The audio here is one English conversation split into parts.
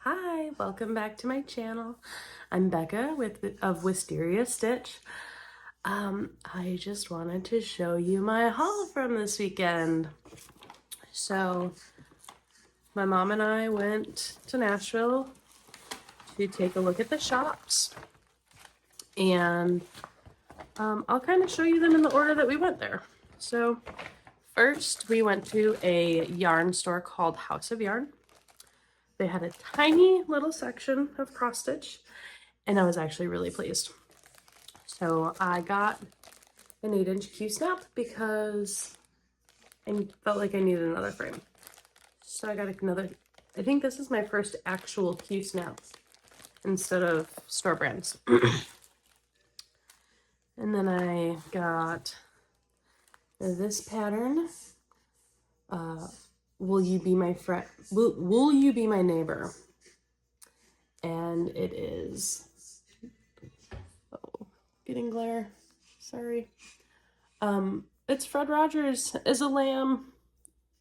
Hi, welcome back to my channel. I'm Becca of Wisteria Stitch. I just wanted to show you my haul from this weekend. So, my mom and I went to Nashville to take a look at the shops, and I'll kind of show you them in the order that we went there. So, first we went to a yarn store called House of Yarn. They had a tiny little section of cross stitch, and I was actually really pleased. So I got an 8-inch Q-snap because I felt like I needed another frame. So I got another, I think this is my first actual Q-snap instead of store brands. And then I got this pattern, Will You Be My Friend? Will You Be My Neighbor? And it is, oh, getting glare, sorry. It's Fred Rogers as a lamb,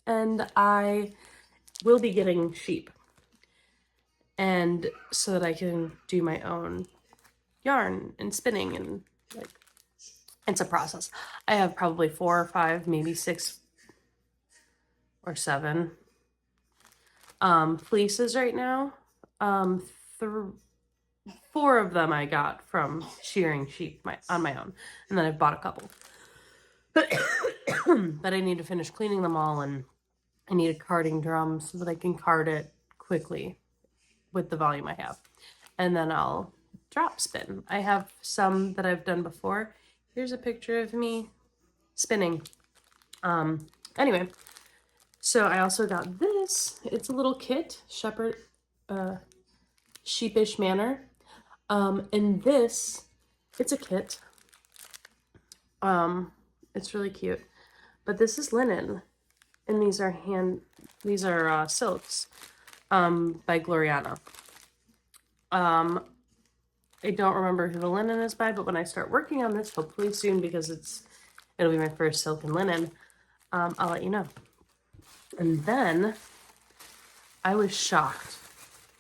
and I will be getting sheep, and so that I can do my own yarn and spinning, and like, it's a process. I have probably 4 or 5, maybe 6 or 7 fleeces right now. 4 of them I got from shearing sheep on my own, and then I've bought a couple. But I need to finish cleaning them all, and I need a carding drum so that I can card it quickly with the volume I have. And then I'll drop spin. I have some that I've done before. Here's a picture of me spinning. Anyway, so I also got this. It's a little kit, Sheepish Manor. And this, it's a kit. It's really cute. But this is linen. And these are silks by Gloriana. I don't remember who the linen is by, but when I start working on this, hopefully soon, because it'll be my first silk and linen, I'll let you know. And then I was shocked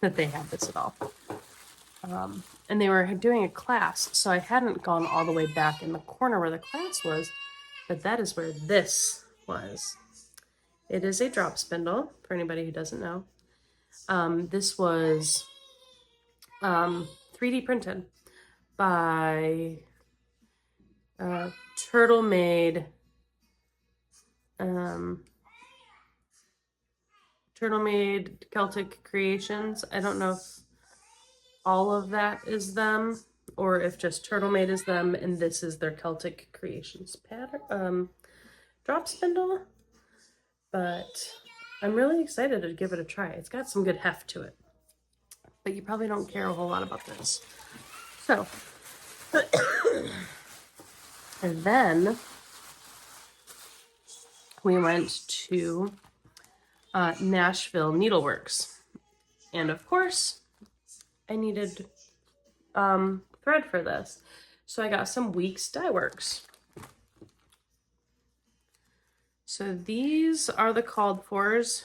that they had this at all. And they were doing a class, so I hadn't gone all the way back in the corner where the class was, but that is where this was. It is a drop spindle, for anybody who doesn't know. This was 3D printed by Turtle Made Celtic Creations. I don't know if all of that is them, or if just Turtle Made is them, and this is their Celtic Creations pattern drop spindle. But I'm really excited to give it a try. It's got some good heft to it, but you probably don't care a whole lot about this. So, and then we went to Nashville Needleworks, and of course I needed thread for this, so I got some Weeks Dye Works. So these are the called fors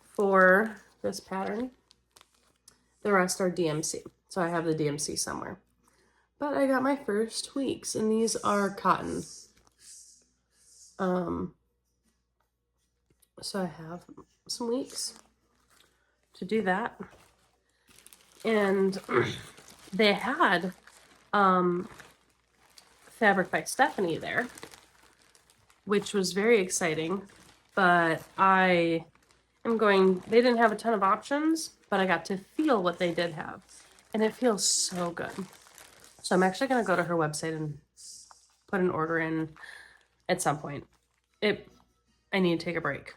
for this pattern. The rest are DMC, so I have the DMC somewhere. But I got my first Weeks, and these are cotton. So I have some Weeks to do that. And they had Fabric by Stephanie there, which was very exciting, but they didn't have a ton of options, but I got to feel what they did have, and it feels so good. So I'm actually going to go to her website and put an order in at some point. I need to take a break,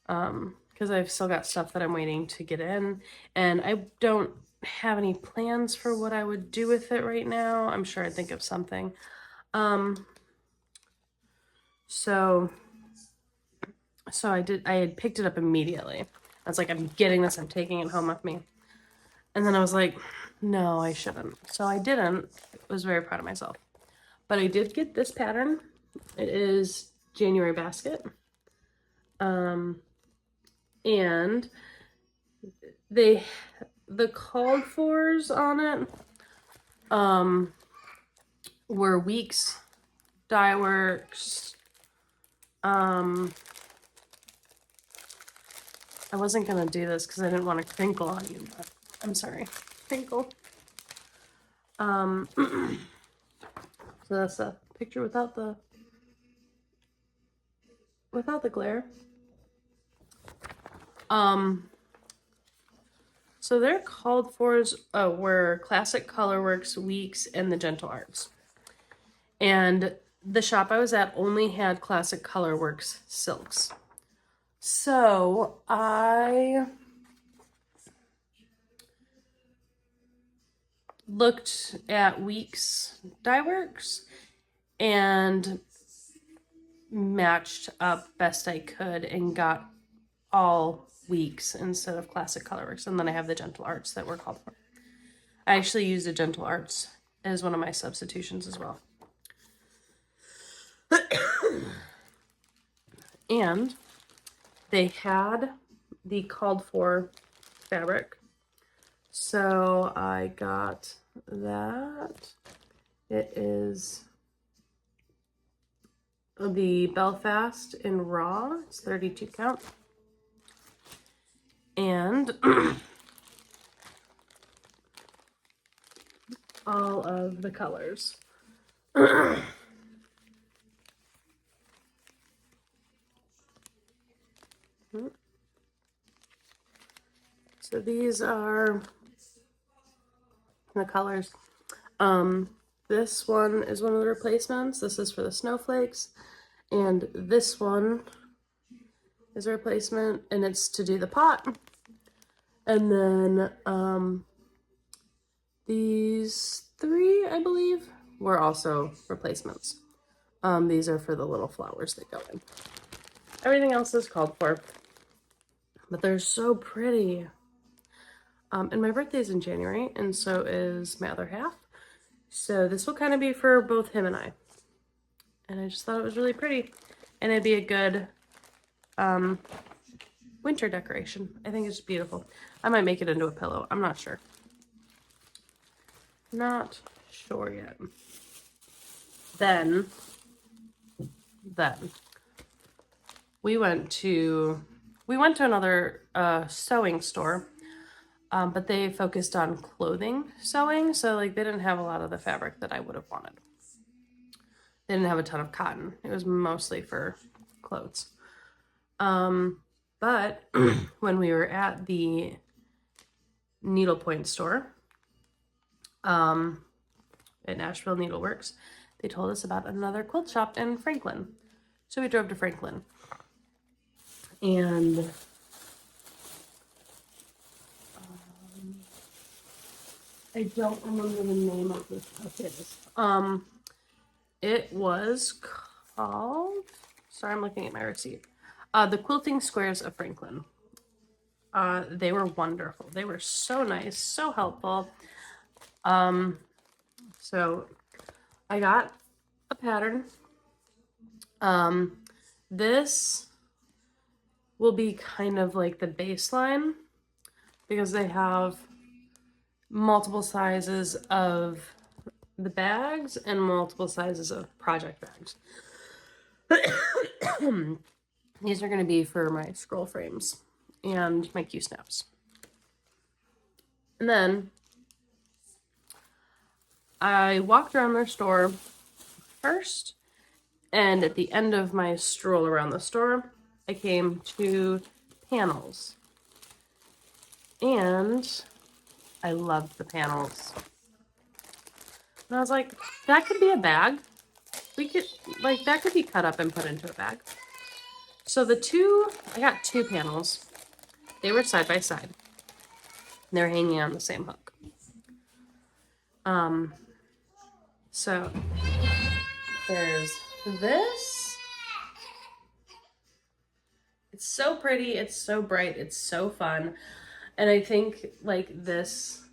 because I've still got stuff that I'm waiting to get in, and I don't have any plans for what I would do with it right now. I'm sure I'd think of something. So I had picked it up immediately. I was like, I'm getting this, I'm taking it home with me. And then I was like, no, I shouldn't. So I didn't. I was very proud of myself. But I did get this pattern. It is January Basket. And the called fors on it were Weeks, Dye Works. I wasn't gonna do this because I didn't want to crinkle on you, but I'm sorry. Crinkle. So that's a picture without the glare. So their called fors were Classic Colorworks, Weeks, and the Gentle Arts. And the shop I was at only had Classic Colorworks silks. So I looked at Weeks Dye Works and matched up best I could and got all Weeks instead of Classic Colorworks. And then I have the Gentle Arts that were called for. I actually used the Gentle Arts as one of my substitutions as well. And they had the called for fabric. So I got that. It is the Belfast in raw. It's 32 count. And all of the colors. So these are the colors. This one is one of the replacements. This is for the snowflakes. And this one is a replacement, and it's to do the pot. And then these three, I believe, were also replacements. These are for the little flowers that go in. Everything else is called for, but they're so pretty. And my birthday's in January, and so is my other half. So this will kind of be for both him and I. And I just thought it was really pretty. And it'd be a good winter decoration. I think it's beautiful. I might make it into a pillow. I'm not sure. Not sure yet. Then we went to another sewing store. But they focused on clothing sewing, so like they didn't have a lot of the fabric that I would have wanted. They didn't have a ton of cotton. It was mostly for clothes. But when we were at the needlepoint store at Nashville Needleworks, they told us about another quilt shop in Franklin. So we drove to Franklin. And I don't remember the name of this place. It was called, sorry, I'm looking at my receipt. The Quilting Squares of Franklin. They were wonderful. They were so nice, so helpful. So I got a pattern. This will be kind of like the baseline because they have multiple sizes of the bags and multiple sizes of project bags. These are going to be for my scroll frames and my Q snaps. And then I walked around their store first, and at the end of my stroll around the store, I came to panels. And I loved the panels. And I was like, that could be a bag. We could, like, that could be cut up and put into a bag. So I got two panels. They were side by side. They're hanging on the same hook. So there's this. It's so pretty, it's so bright, it's so fun. And I think like this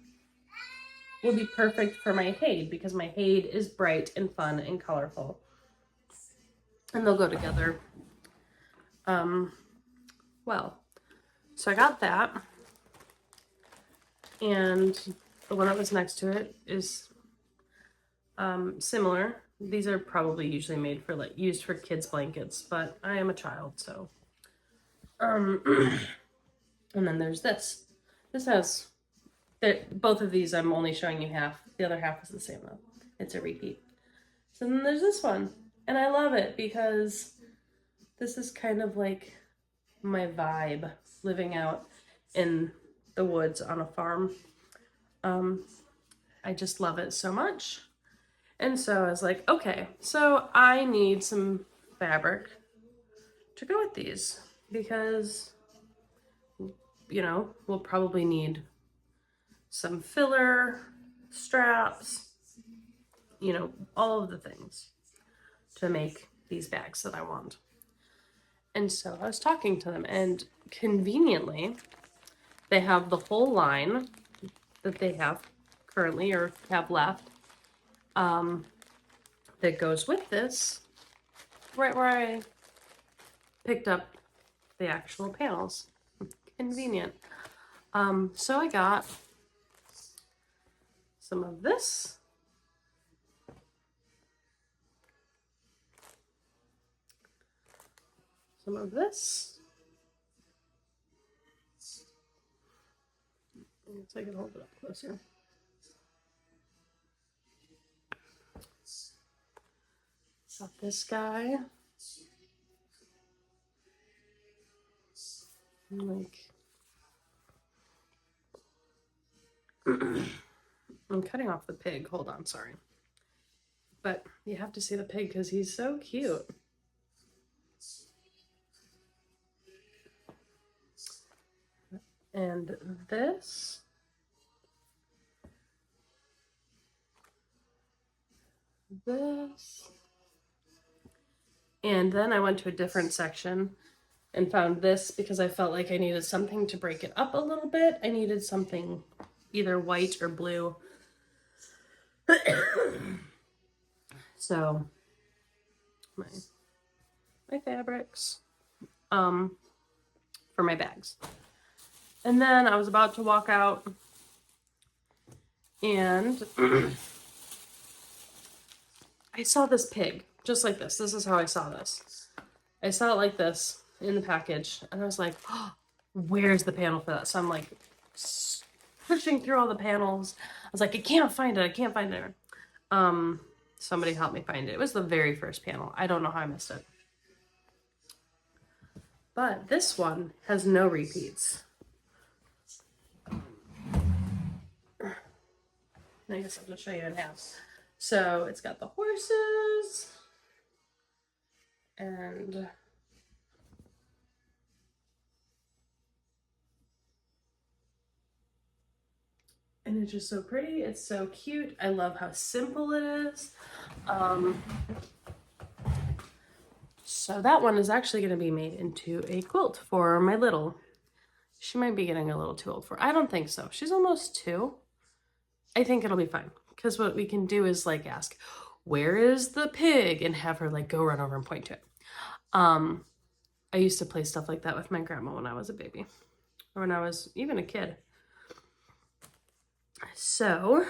will be perfect for my Hade because my Hade is bright and fun and colorful. And they'll go together well. So I got that. And the one that was next to it is similar. These are probably usually made for like used for kids blankets, but I am a child, so and then there's this. This has both of these. I'm only showing you half. The other half is the same though. It's a repeat. So then there's this one, and I love it because this is kind of like my vibe, living out in the woods on a farm. I just love it so much. And so I was like, okay, so I need some fabric to go with these because, you know, we'll probably need some filler, straps, you know, all of the things to make these bags that I want. And so I was talking to them, and conveniently, they have the whole line that they have currently or have left that goes with this right where I picked up the actual panels. Convenient. So I got some of this. Some of this. Let's see if I can hold it up closer. Got this guy. Like, I'm cutting off the pig. Hold on, sorry. But you have to see the pig because he's so cute. And this. This. And then I went to a different section and found this because I felt like I needed something to break it up a little bit. I needed something either white or blue. So my fabrics for my bags. And then I was about to walk out and I saw this pig just like this. This is how I saw this. I saw it like this in the package and I was like, oh, where's the panel for that? So I'm like pushing through all the panels. I was like, I can't find it. I can't find it. Somebody helped me find it. It was the very first panel. I don't know how I missed it. But this one has no repeats. I guess I'll just show you in half. So it's got the horses and it's just so pretty. It's so cute. I love how simple it is. So that one is actually going to be made into a quilt for my little. She might be getting a little too old for it. I don't think so. She's almost 2. I think it'll be fine. Because what we can do is like ask, where is the pig? And have her like go run over and point to it. I used to play stuff like that with my grandma when I was a baby. Or when I was even a kid. So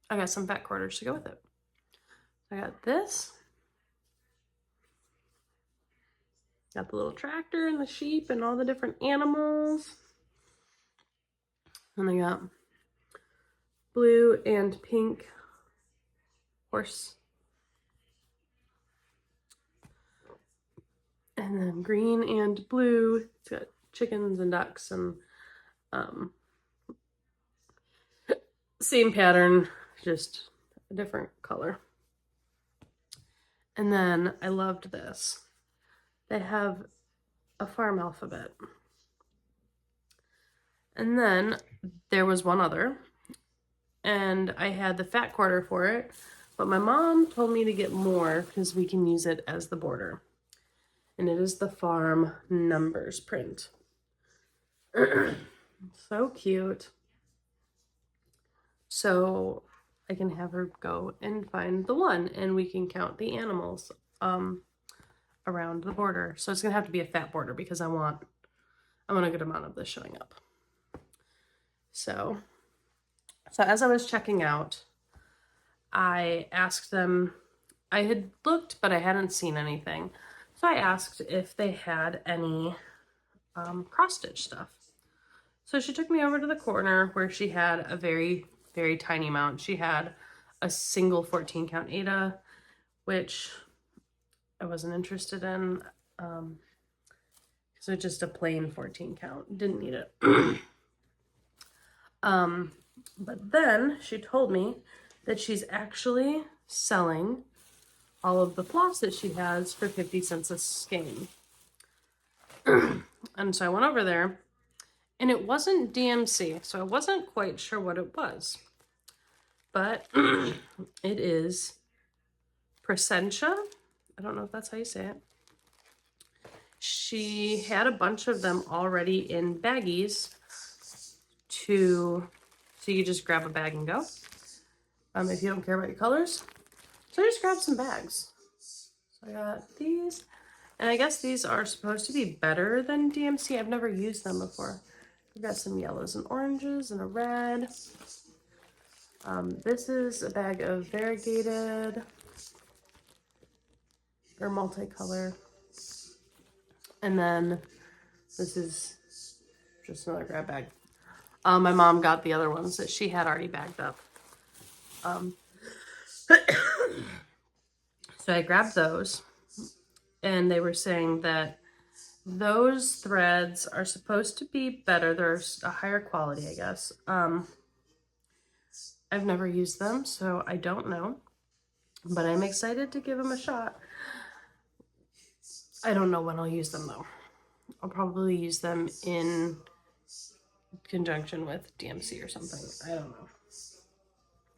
I got some fat quarters to go with it. I got this. Got the little tractor and the sheep and all the different animals. And I got blue and pink horse. And then green and blue. It's got chickens and ducks and same pattern, just a different color. And then I loved this. They have a farm alphabet. And then there was one other, and I had the fat quarter for it, but my mom told me to get more because we can use it as the border. And it is the farm numbers print. So cute. So I can have her go and find the one, and we can count the animals around the border. So it's gonna have to be a fat border because I want a good amount of this showing up. So as I was checking out, I asked them, I had looked, but I hadn't seen anything. So I asked if they had any cross stitch stuff. So she took me over to the corner where she had a very, very tiny amount. She had a single 14 count aida, which I wasn't interested in. So just a plain 14 count, didn't need it. But then she told me that she's actually selling all of the floss that she has for 50 cents a skein. And so I went over there, and it wasn't DMC, so I wasn't quite sure what it was. But it is Presentia. I don't know if that's how you say it. She had a bunch of them already in baggies so you just grab a bag and go. If you don't care about your colors. So I just grabbed some bags. So I got these, and I guess these are supposed to be better than DMC. I've never used them before. I've got some yellows and oranges and a red. This is a bag of variegated or multicolor. And then this is just another grab bag. My mom got the other ones that she had already bagged up. So I grabbed those, and they were saying that those threads are supposed to be better. They're a higher quality, I guess. I've never used them, so I don't know, but I'm excited to give them a shot. I don't know when I'll use them, though. I'll probably use them in conjunction with DMC or something. I don't know.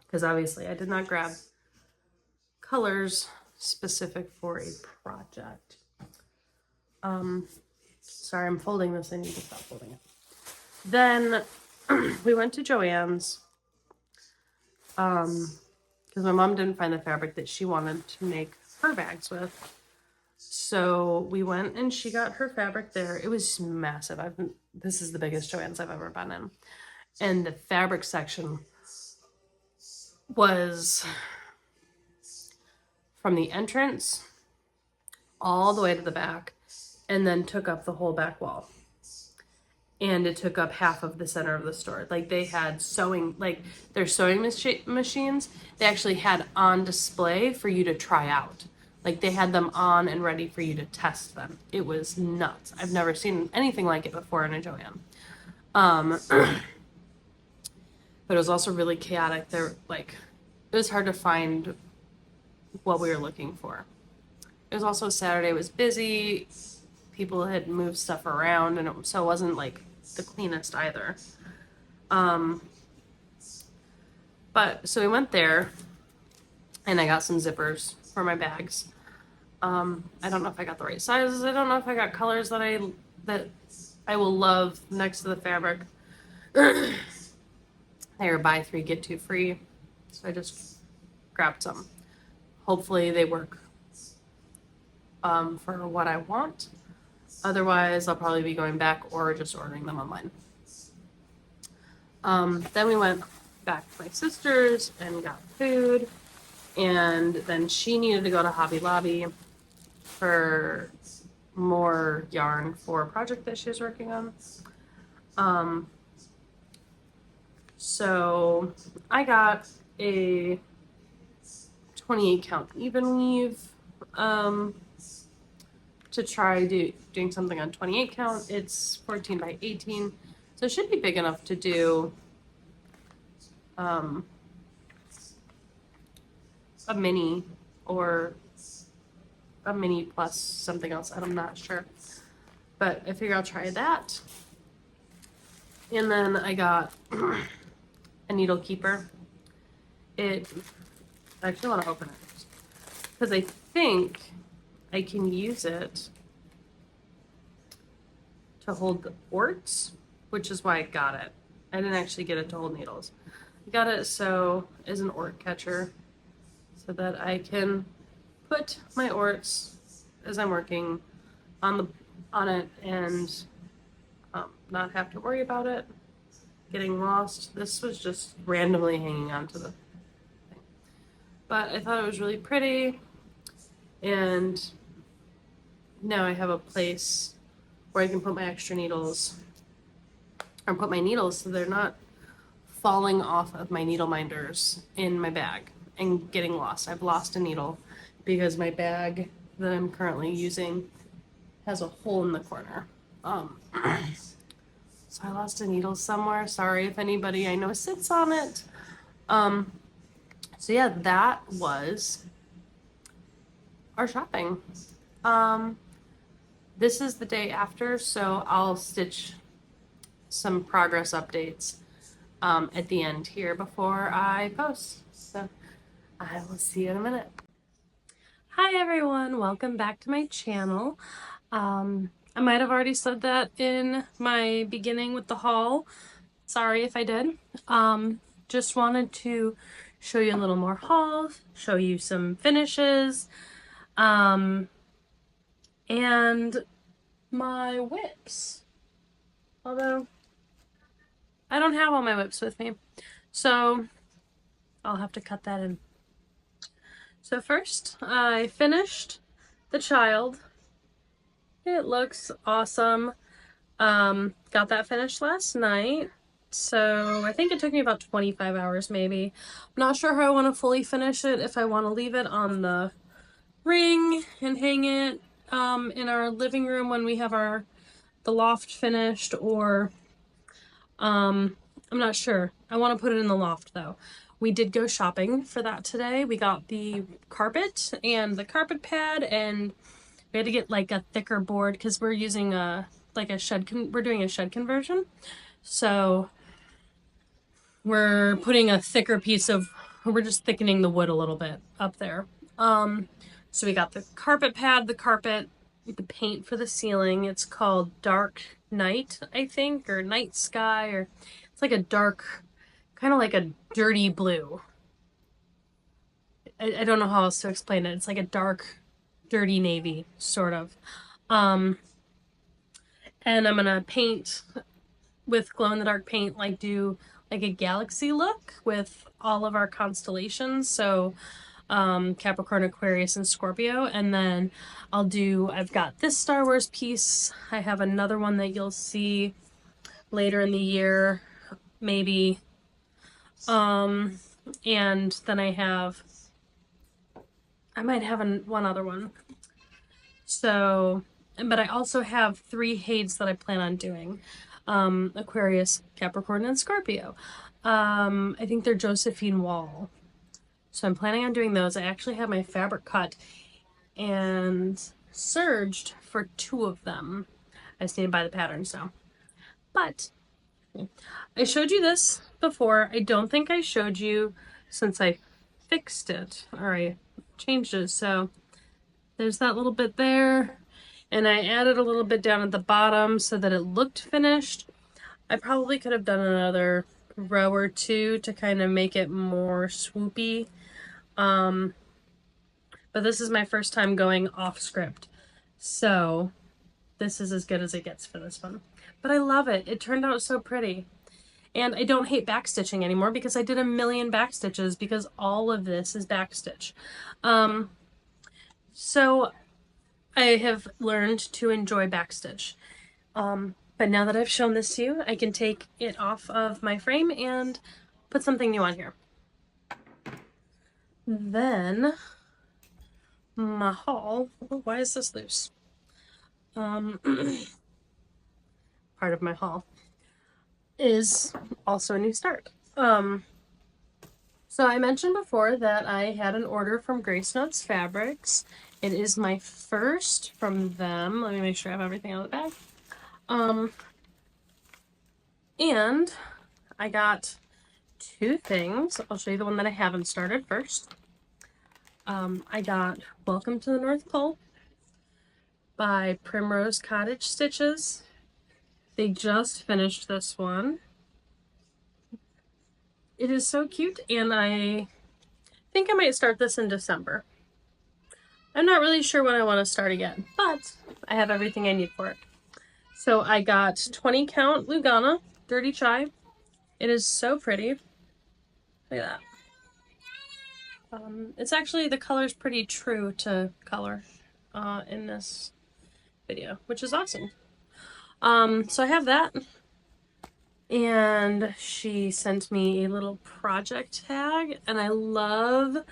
Because obviously I did not grab colors specific for a project. Sorry, I'm folding this. I need to stop folding it. Then we went to Joann's. Because my mom didn't find the fabric that she wanted to make her bags with. So we went and she got her fabric there. It was massive. This is the biggest Joann's I've ever been in. And the fabric section was from the entrance all the way to the back, and then took up the whole back wall. And it took up half of the center of the store. Like, they had sewing, like their sewing machines, they actually had on display for you to try out. Like, they had them on and ready for you to test them. It was nuts. I've never seen anything like it before in a Joann. But it was also really chaotic. It was hard to find what we were looking for. It was also Saturday. It was busy. People had moved stuff around, and so it wasn't like the cleanest either. But so we went there, and I got some zippers for my bags. I don't know if I got the right sizes. I don't know if I got colors that I will love next to the fabric. They were buy 3 get 2 free, so I just grabbed some. Hopefully they work for what I want. Otherwise, I'll probably be going back or just ordering them online. Then we went back to my sister's and got food, and then she needed to go to Hobby Lobby for more yarn for a project that she was working on. So I got a 28 count even weave to try doing something on 28 count. It's 14 by 18, so it should be big enough to do a mini or a mini plus something else. I'm not sure, but I figure I'll try that. And then I got a needle keeper. I actually want to open it because I think I can use it to hold the orts, which is why I got it. I didn't actually get it to hold needles. I got it so as an ort catcher so that I can put my orts as I'm working on it and not have to worry about it. getting lost. This was just randomly hanging onto the thing. But I thought it was really pretty, and now I have a place where I can put my extra needles, or put my needles so they're not falling off of my needle minders in my bag and getting lost. I've lost a needle because my bag that I'm currently using has a hole in the corner. So I lost a needle somewhere. Sorry if anybody I know sits on it. So yeah, that was our shopping. This is the day after, so I'll stitch some progress updates at the end here before I post. So I will see you in a minute. Hi everyone, welcome back to my channel. I might have already said that in my beginning with the haul. Sorry if I did. Just wanted to show you a little more haul, show you some finishes, and my whips. Although I don't have all my whips with me, so I'll have to cut that in. So first, I finished the child. It looks awesome. Got that finished last night. So I think it took me about 25 hours maybe. I'm not sure how I want to fully finish it, if I want to leave it on the ring and hang it in our living room when we have the loft finished, or I'm not sure. I want to put it in the loft though. We did go shopping for that today. We got the carpet and the carpet pad, and we had to get like a thicker board because we're using we're doing a shed conversion. So we're putting a thicker we're just thickening the wood a little bit up there. So we got the carpet pad, the carpet, the paint for the ceiling. It's called Dark Night, I think, or Night Sky, or it's like a dark, kind of like a dirty blue. I don't know how else to explain it. It's like a dark, dirty navy, sort of. And I'm gonna paint with glow-in-the-dark paint, like do like a galaxy look with all of our constellations. So Capricorn, Aquarius, and Scorpio. And then I've got this Star Wars piece. I have another one that you'll see later in the year, maybe. And then I might have one other one. So, but I also have 3 Hades that I plan on doing. Aquarius, Capricorn, and Scorpio. I think they're Josephine Wall. So I'm planning on doing those. I actually have my fabric cut and serged for 2 of them. I just need to buy the patterns now. But I showed you this before. I don't think I showed you since I fixed it, or I changed it. So there's that little bit there, and I added a little bit down at the bottom so that it looked finished. I probably could have done another row or 2 to kind of make it more swoopy. But this is my first time going off script, so this is as good as it gets for this one. But I love it. It turned out so pretty. And I don't hate backstitching anymore because I did a million backstitches, because all of this is backstitch. So I have learned to enjoy backstitch. But now that I've shown this to you, I can take it off of my frame and put something new on here. Then my haul. Oh, why is this loose? Part of my haul is also a new start. So I mentioned before that I had an order from Grace Notes Fabrics. It is my first from them. Let me make sure I have everything out of the bag. And I got 2 things. I'll show you the one that I haven't started first. I got Welcome to the North Pole by Primrose Cottage Stitches. They just finished this one. It is so cute, and I think I might start this in December. I'm not really sure when I want to start again, but I have everything I need for it. So I got 20 count Lugana, Dirty Chai, It is so pretty. Look at that. It's actually, the color's pretty true to color in this video, which is awesome. So I have that. And she sent me a little project tag, and I love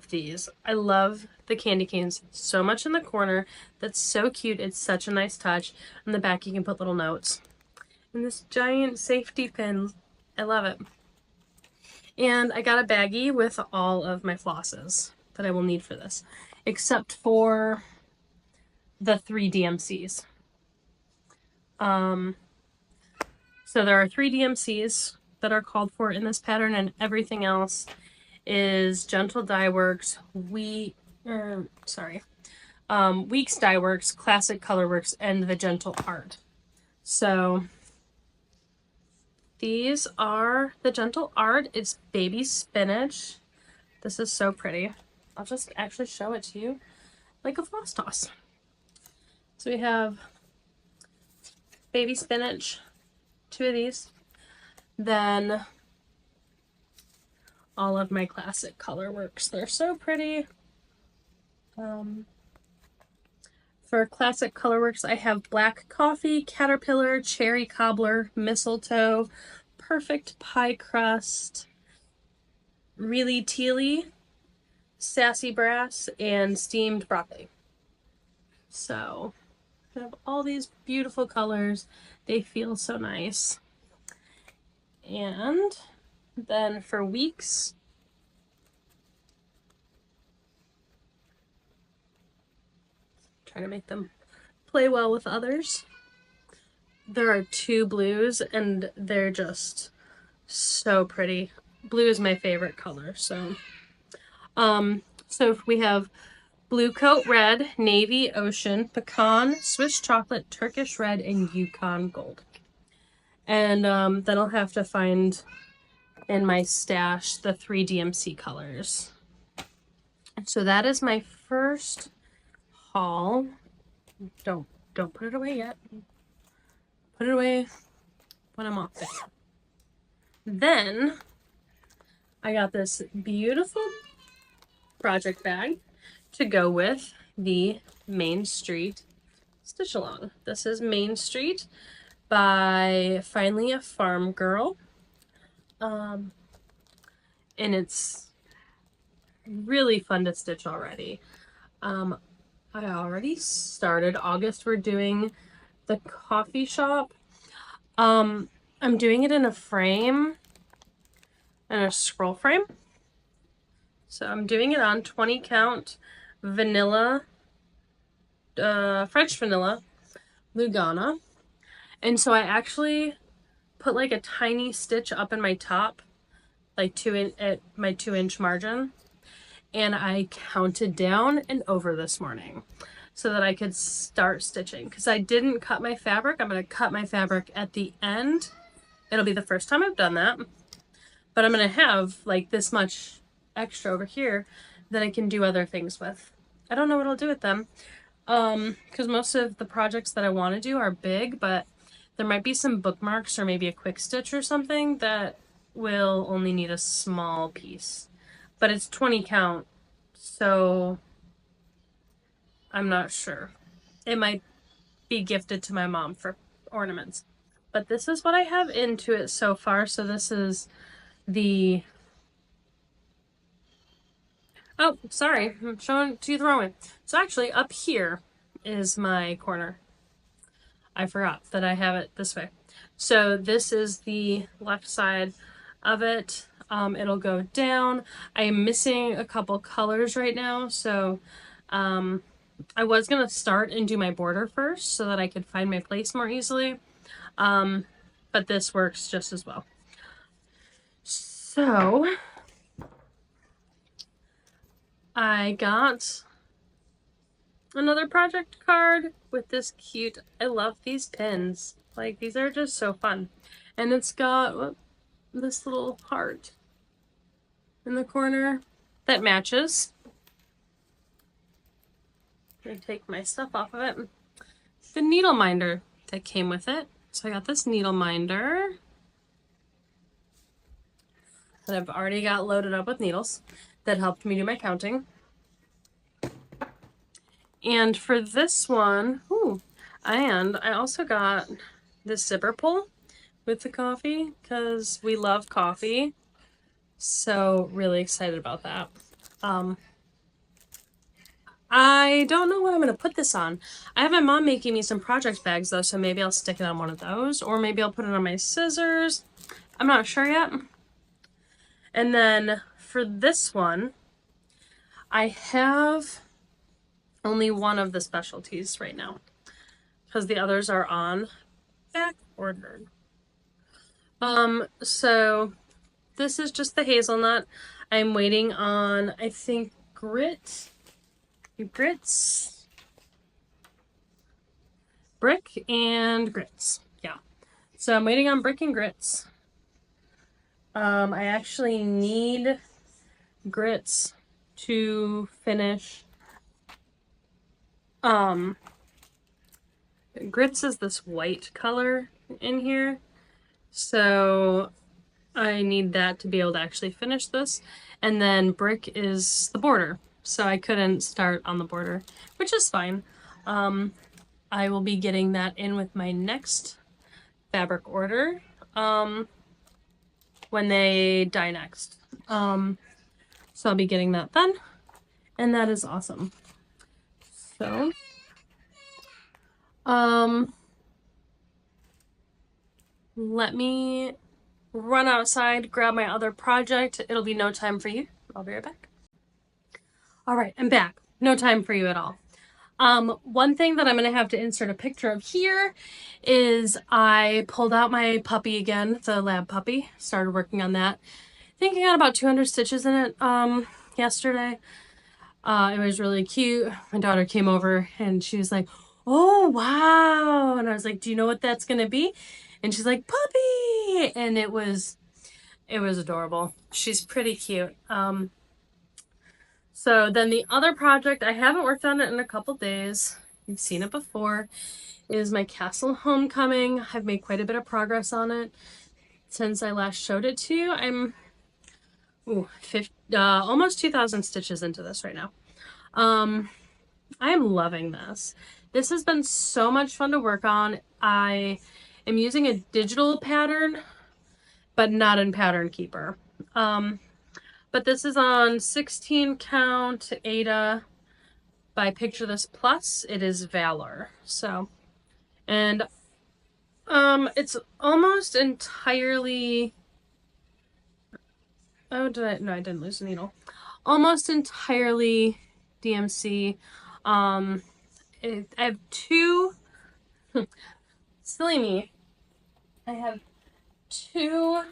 these. I love the candy canes so much in the corner. That's so cute. It's such a nice touch. On the back you can put little notes. And this giant safety pin. I love it. And I got a baggie with all of my flosses that I will need for this, except for the 3 DMCs. So there are 3 DMCs that are called for in this pattern, and everything else is Gentle Dye Works, Weeks Dye Works, Classic Color Works, and the Gentle Art. So these are the Gentle Art. It's baby spinach. This is so pretty. I'll just actually show it to you like a floss toss. So we have baby spinach, 2 of these. Then all of my classic color works. They're so pretty. For classic colorworks, I have Black Coffee, Caterpillar, Cherry Cobbler, Mistletoe, Perfect Pie Crust, Really Tealy, Sassy Brass, and Steamed Broccoli. So I have all these beautiful colors. They feel so nice. And then for Weeks, trying to make them play well with others. There are 2 blues, and they're just so pretty. Blue is my favorite color, so we have Blue Coat Red, Navy Ocean, Pecan, Swiss Chocolate, Turkish Red, and Yukon Gold. And then I'll have to find in my stash the 3 DMC colors. So that is my first haul. Don't put it away yet. Put it away when I'm off there. Then I got this beautiful project bag to go with the Main Street Stitch Along. This is Main Street by Finally a Farmgirl. And it's really fun to stitch already. I already started. August we're doing the coffee shop. I'm doing it in a frame, in a scroll frame. So I'm doing it on 20 count vanilla, French vanilla lugana. And so I actually put like a tiny stitch up in my top, like at my 2-inch margin. And I counted down and over this morning so that I could start stitching. Because I didn't cut my fabric. I'm going to cut my fabric at the end. It'll be the first time I've done that. But I'm going to have like this much extra over here that I can do other things with. I don't know what I'll do with them. Because most of the projects that I want to do are big, but there might be some bookmarks or maybe a quick stitch or something that will only need a small piece. But it's 20 count, so I'm not sure. It might be gifted to my mom for ornaments. But this is what I have into it so far. So this is the... Oh, sorry. I'm showing to you the wrong way. So actually up here is my corner. I forgot that I have it this way. So this is the left side of it. It'll go down. I am missing a couple colors right now, so I was gonna start and do my border first so that I could find my place more easily, but this works just as well. So I got another project card with this cute, I love these pins. Like, these are just so fun. And it's got this little heart in the corner that matches. I'm gonna take my stuff off of it. The needle minder that came with it. So I got this needle minder. that I've already got loaded up with needles that helped me do my counting. And for this one, and I also got this zipper pull with the coffee because we love coffee. So really excited about that. I don't know what I'm going to put this on. I have my mom making me some project bags though, so maybe I'll stick it on one of those, or maybe I'll put it on my scissors. I'm not sure yet. And then for this one, I have only one of the specialties right now because the others are on back ordered. So this is just the hazelnut. I'm waiting on, I think, grits, brick and grits. Yeah. So I'm waiting on brick and grits. I actually need grits to finish. Grits is this white color in here. So I need that to be able to actually finish this. And then brick is the border. So I couldn't start on the border, which is fine. I will be getting that in with my next fabric order when they dye next. So I'll be getting that then. And that is awesome. So, let me run outside, grab my other project. It'll be no time for you. I'll be right back. All right, I'm back. No time for you at all. One thing that I'm going to have to insert a picture of here is I pulled out my puppy again, the lab puppy. Started working on that. I think I got about 200 stitches in it yesterday. It was really cute. My daughter came over and she was like, "Oh, wow." And I was like, "Do you know what that's going to be?" And she's like, "Puppy." And it was adorable. She's pretty cute. So then the other project, I haven't worked on it in a couple days. You've seen it before, is my castle homecoming. I've made quite a bit of progress on it since I last showed it to you. I'm almost 2,000 stitches into this right now. I am loving this. This has been so much fun to work on. I am using a digital pattern, but not in Pattern Keeper. But this is on 16 count Aida by Picture This Plus. It is Valor. So, and it's almost entirely, no, I didn't lose a needle. Almost entirely DMC. I have two, silly me, I have two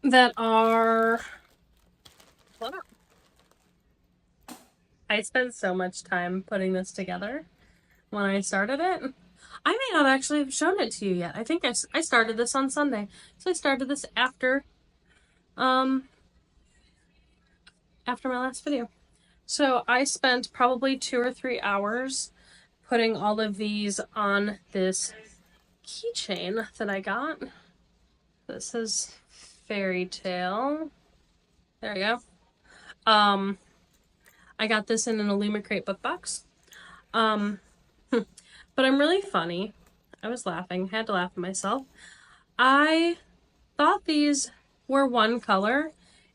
that are, hold up. I spent so much time putting this together when I started it. I may not actually have shown it to you yet. I think I started this on Sunday. So I started this after my last video. So I spent probably 2 or 3 hours putting all of these on this keychain that I got. This is Fairy Tale. There you go. I got this in an Illumicrate book box. But I'm really funny. I was laughing. Had to laugh at myself. I thought these were one color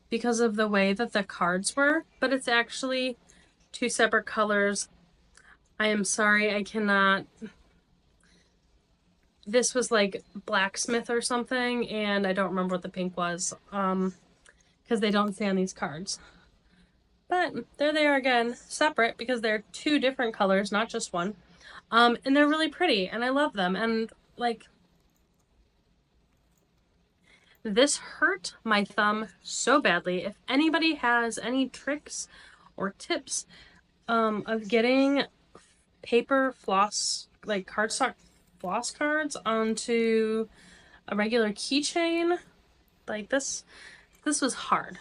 because of the way that the cards were, but it's actually 2 separate colors. I am sorry, I cannot. This was like blacksmith or something, and I don't remember what the pink was, because they don't say on these cards. But there they are again, separate, because they're 2 different colors, not just one. And they're really pretty, and I love them. And like, this hurt my thumb so badly. If anybody has any tricks or tips of getting paper floss, like cardstock floss cards onto a regular keychain, like this was hard.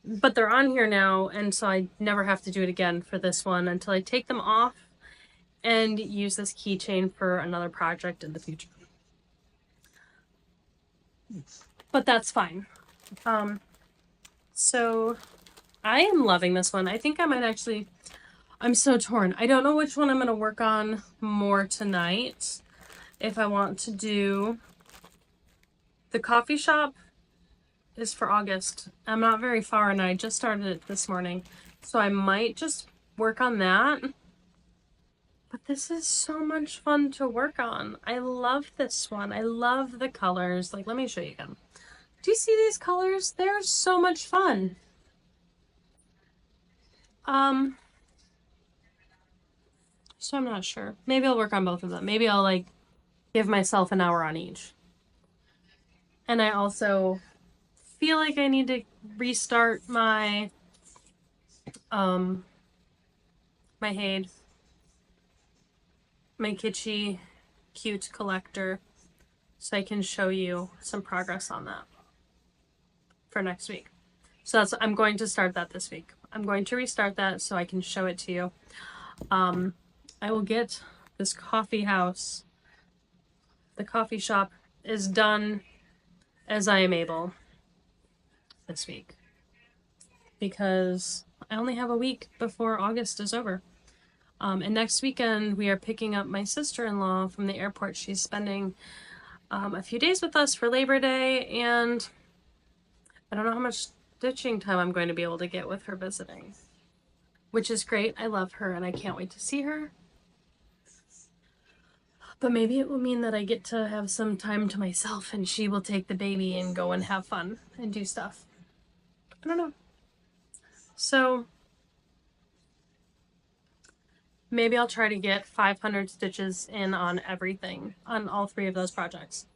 But they're on here now, and so I never have to do it again for this one until I take them off and use this keychain for another project in the future. but that's fine. So I am loving this one. I think I might actually, I'm so torn. I don't know which one I'm going to work on more tonight. If I want to do the coffee shop is for August. I'm not very far and I just started it this morning. So I might just work on that. But this is so much fun to work on. I love this one. I love the colors. Like, let me show you again. Do you see these colors? They're so much fun. So I'm not sure. Maybe I'll work on both of them. Maybe I'll like give myself an hour on each. And I also feel like I need to restart my my Hade, my Kitschy cute collector, so I can show you some progress on that for next week. So that's, I'm going to start that this week. I'm going to restart that so I can show it to you. I will get this coffee house, the coffee shop is done as I am able this week, because I only have a week before August is over. And next weekend we are picking up my sister-in-law from the airport. She's spending a few days with us for Labor Day, and I don't know how much stitching time I'm going to be able to get with her visiting, which is great. I love her and I can't wait to see her. But maybe it will mean that I get to have some time to myself and she will take the baby and go and have fun and do stuff. I don't know. So maybe I'll try to get 500 stitches in on everything, on all 3 of those projects,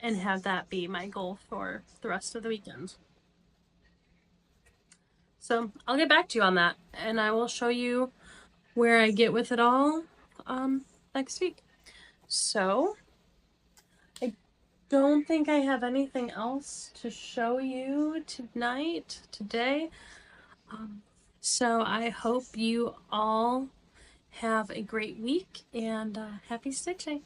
and have that be my goal for the rest of the weekend. So I'll get back to you on that, and I will show you where I get with it all next week. So I don't think I have anything else to show you today. So I hope you all have a great week, and happy stitching.